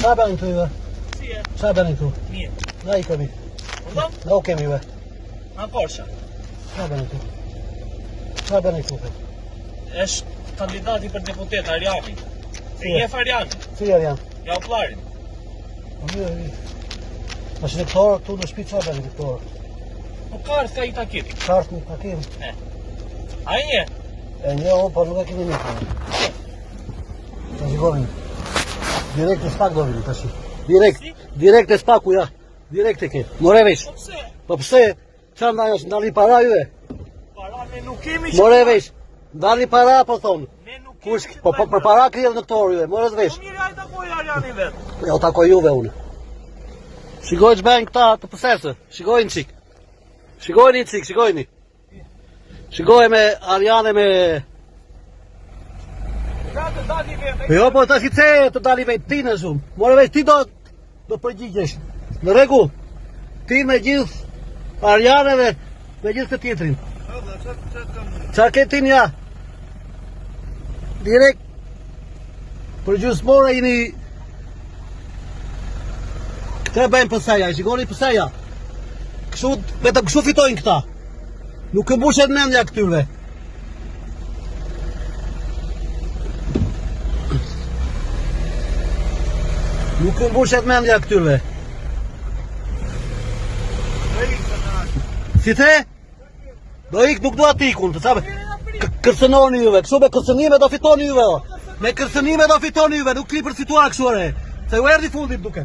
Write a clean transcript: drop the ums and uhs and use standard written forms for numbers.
Qa bëni këtu juve? Si e? Qa bëni këtu? Mirë. Na i kemi. Vëllëm? Na u kemi juve. Në Porsche. Qa bëni këtu? Qa bëni këtu? Është kandidati për deputet Arjani. E njeh Arjani. Si janë? Ja u plarin. Po mirë. A shi këtorë këtu në shtëpi qa bëni këtorë? Po kartë ka i takit. Kartë nuk ka kemi. A i nje? E një o, po nuk e kemi një. Ta shikonin. Direkt e spak do vinë, tashi. Direkt e spaku, ja. Direkt e ke. More vesh. Po pse? Po pse? Qa ndali para juve? Para ne nuk kemi More vesh. Ndali para, po thonë. Ne nuk kemi. Kush, po për para krije në këto juve, more vesh. Po mirë ai takoj Arjani vetë. Jo, takoj juve unë. Shikoj që bëjnë këta të pësesë. Shikojnë qik. Shikojnë i qik, shikojnë. Shikoj me Arjane me... Të dali vetë. Jo, po të shqice të dali vetë ti në shumë. More veç, ti do përgjigjesh. Në regu, ti me gjithë Arjaneve, me gjithë të tjetrin. Qa ke ti nja? Direkt, për gjusmore jini... Këte bëjmë pëseja, i shikoni pëseja. Vetëm kështu fitojnë këta. Nuk këmbushet mendja këtyre. Nuk këmbushet mendja këtyre. Si the? Do ik, nuk do atikun, të sabe? Kërcënoni juve, kështu me kërcënime do fitoni juve. Me kërcënime do fitoni juve, nuk kri për situar kështu are. Se u erdi fundit duke.